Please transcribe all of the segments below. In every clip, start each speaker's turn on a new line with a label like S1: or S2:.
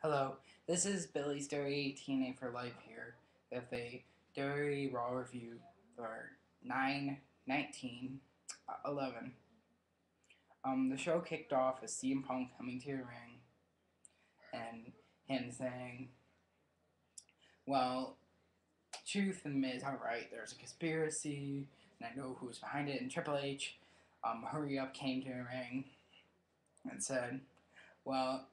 S1: Hello, this is Billy's Dairy TNA for Life here with a Dairy Raw review for 9/19/11. The show kicked off with CM Punk coming to the ring and him saying, well, truth and Miz are right, there's a conspiracy, and I know who's behind it, and Triple H, hurry up, came to the ring and said, well,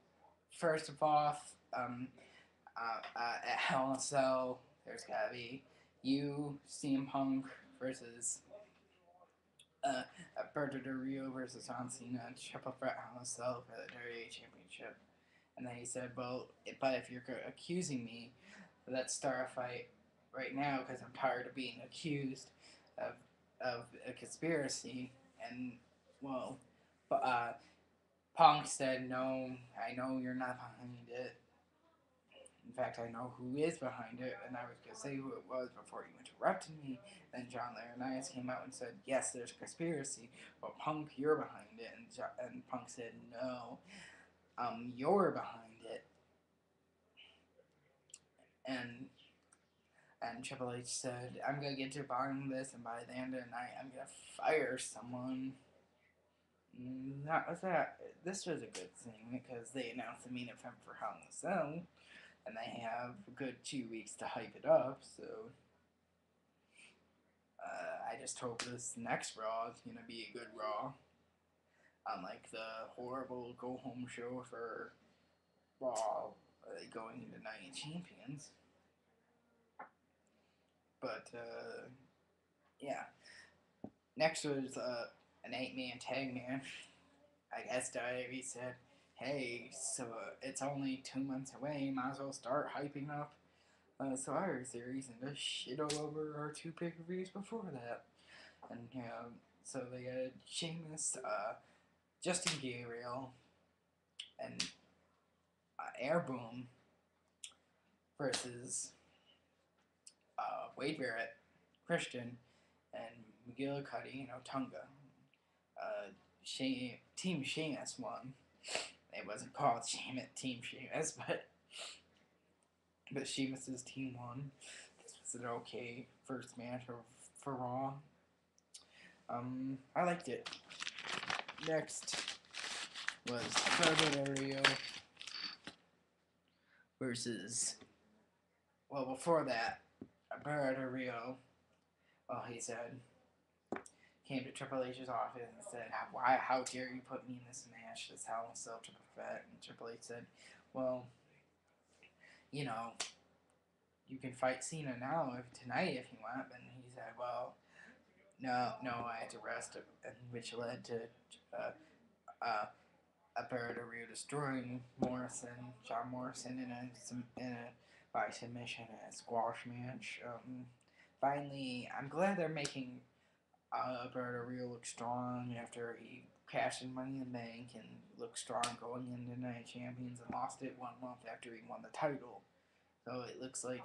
S1: first of all, at Hell in a Cell, there's gotta be you, CM Punk versus Alberto Del Rio versus John Cena, triple threat Hell in a Cell for the WWE Championship. And then he said, well, but if you're accusing me, let's start a fight right now because I'm tired of being accused of, of a conspiracy. And, well, Punk said, no, I know you're not behind it. In fact, I know who is behind it, and I was going to say who it was before you interrupted me. Then John Laurinaitis came out and said, yes, there's a conspiracy, but Punk, you're behind it. And Punk said, no, you're behind it. And Triple H said, I'm going to get to the bottom of this, and by the end of the night, I'm going to fire someone. This was a good thing because they announced the main event for Hell in a Cell, and they have a good 2 weeks to hype it up, so I just hope this next Raw is going to be a good Raw. Unlike the horrible go-home show for Raw going into Night of Champions. But, yeah. Next was an 8-man tag match. I guess WWE said, hey, so it's only 2 months away, might as well start hyping up Survivor Series and just shit all over our 2 pay-per-views before that. And so they had Sheamus, Justin Gabriel, and Airboom versus Wade Barrett, Christian, and McGillicuddy, Tonga. Team Sheamus won. It wasn't called Team Sheamus, but Sheamus' team won. This was an okay first match for Raw. I liked it. Next was Alberto Del Rio versus, well, before that, Alberto Del Rio, well, he said, came to Triple H's office and said, how dare you put me in this match, this Hell in a Cell triple threat? And Triple H said, well, you can fight Cena now tonight if you want. And he said, well, no, I had to rest, which led to Alberto Del Rio destroying John Morrison by submission in a squash match. Finally, I'm glad they're making Alberto Del Rio look strong after he cashed in Money in the Bank and looked strong going into Night of Champions and lost it 1 month after he won the title. So it looks like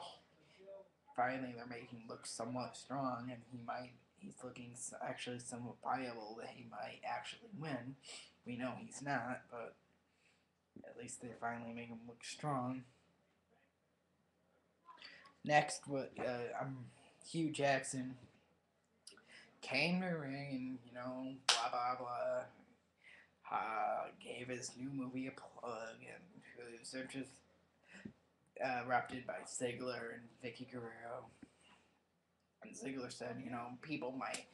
S1: finally they're making him look somewhat strong, and he's looking actually somewhat viable that he might actually win. We know he's not, but at least they finally make him look strong. Next, Hugh Jackson came to the ring and, blah, blah, blah. Gave his new movie a plug, and it was just interrupted by Ziggler and Vicky Guerrero. And Ziggler said, people might,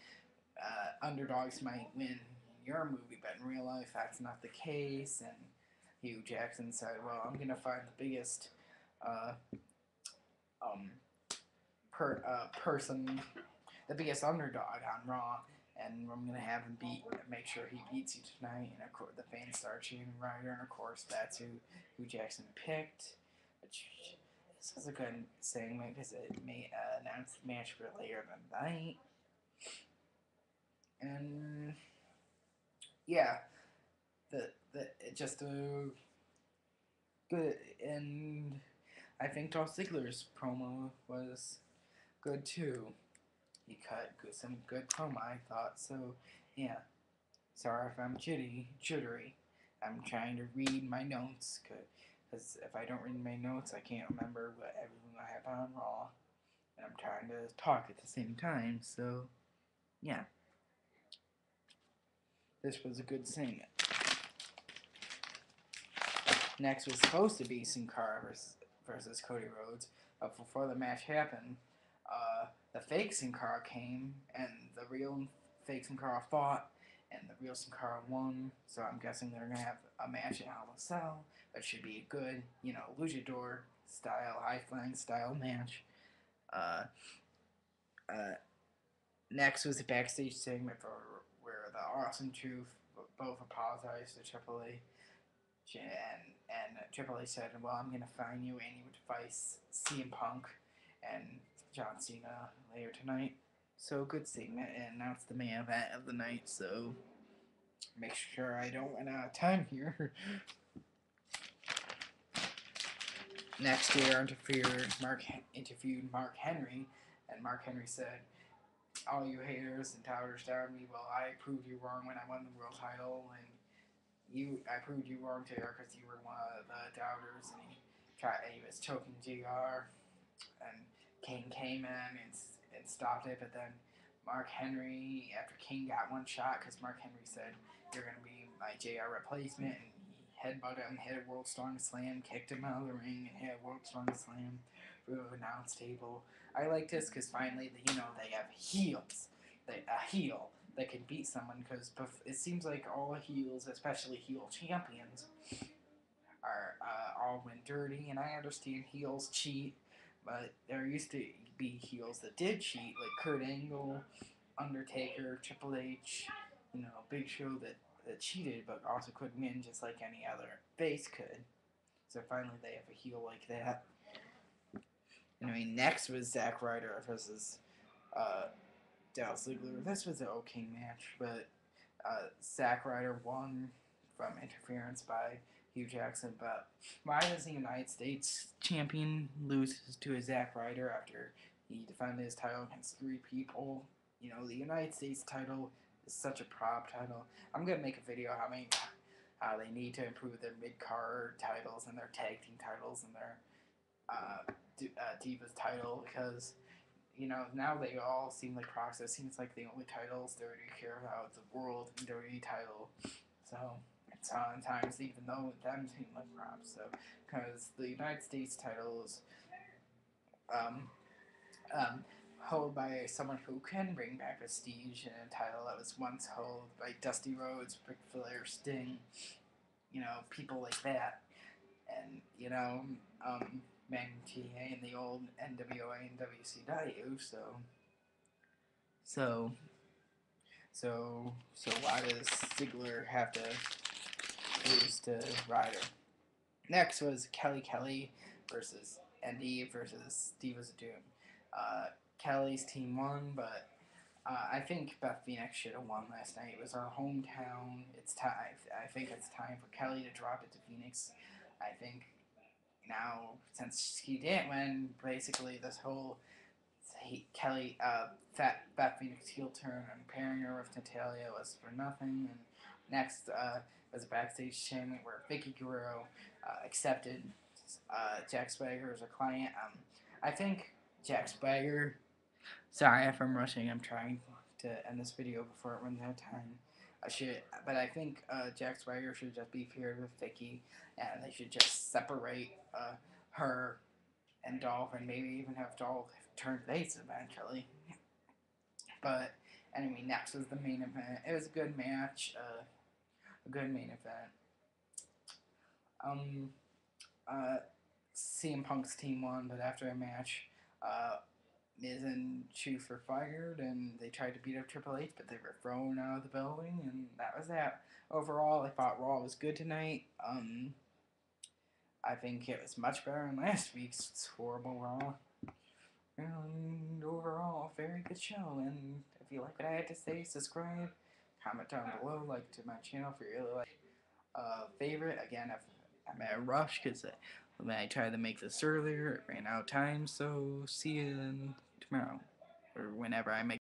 S1: underdogs might win in your movie, but in real life that's not the case. And Hugh Jackson said, well, I'm going to find the biggest the biggest underdog on Raw, and I'm going to have him make sure he beats you tonight. And of course, the fans start cheering Ryder, and of course, that's who Jackson picked. Which, this was a good segment because it may announce the match for later in the night. And yeah, good. And I think Dolph Ziggler's promo was good too. He cut some good promo, I thought. So yeah, sorry if I'm jittery. I'm trying to read my notes because if I don't read my notes, I can't remember what everything I have on Raw, and I'm trying to talk at the same time. So yeah, this was a good segment. Next was supposed to be Sin Cara versus Cody Rhodes, but before the match happened, the fake Sin Cara came, and the real fake Sin Cara fought, and the real Sin Cara won. So I'm guessing they're gonna have a match in Hell in a Cell. That should be a good, luchador style, high flying style match. Uh, uh, Next was a backstage segment where the Awesome Truth both apologized to Triple H. And Triple H said, "Well, I'm gonna fine you, and you would face CM Punk and John Cena later tonight." So good segment, and now it's the main event of the night. So make sure I don't run out of time here. Next, we are interviewed Mark Henry, and Mark Henry said, "All you haters and doubters doubted me. Well, I proved you wrong when I won the world title, and I proved you wrong, JR, because you were one of the doubters." And he was choking JR, and Kane came in and stopped it. But then Mark Henry, after Kane got one shot, because Mark Henry said, "You're going to be my JR replacement," and he headbutted him, hit a World Strongest Slam, kicked him out of the ring, and hit a World Strongest Slam through the announce table. I like this because finally, they have heels. A heel that can beat someone, because it seems like all heels, especially heel champions, are all win dirty, and I understand heels cheat, but there used to be heels that did cheat, like Kurt Angle, Undertaker, Triple H, Big Show that cheated but also could win just like any other face could. So finally they have a heel like that. Anyway, next was Zack Ryder versus Dolph Ziggler. This was an okay match, but Zack Ryder won from interference by Hugh Jackson. But why does the United States champion lose to a Zack Ryder after he defended his title against 3 people? The United States title is such a prop title. I'm gonna make a video how they need to improve their mid-card titles and their tag team titles and their Divas title, because now they all seem like props. It seems like the only titles they really care about is the World and WWE title. So sometimes even though them seem like props. So because the United States title is held by someone who can bring back prestige, and a title that was once held by Dusty Rhodes, Ric Flair, Sting, people like that, and TA and the old NWA and WCW. So why does Ziggler have to lose to Ryder? Next was Kelly versus Andy versus Divas of Doom. Kelly's team won, but I think Beth Phoenix should have won last night. It was our hometown. It's time. I think it's time for Kelly to drop it to Phoenix. I think now, since he didn't win, basically this whole Beth Phoenix heel turn and pairing her with Natalia was for nothing. And next was a backstage segment where Vicky Guerrero accepted Jack Swagger as a client. I think Jack Swagger. Sorry if I'm rushing. I'm trying to end this video before it runs out of time. But I think Jack Swagger should just be paired with Vicky, and they should just separate her and Dolph, and maybe even have Dolph turn face eventually. But anyway, next was the main event. It was a good match, a good main event. CM Punk's team won, but after a match, Miz and Chief were fired, and they tried to beat up Triple H, but they were thrown out of the building, and that was that. Overall, I thought Raw was good tonight. I think it was much better than last week's horrible Raw. And overall, very good show. And if you like what I had to say, subscribe, comment down below, like to my channel if you really like. Favorite, again, if I'm at a rush, because when I tried to make this earlier, it ran out of time. So see you tomorrow, or whenever I make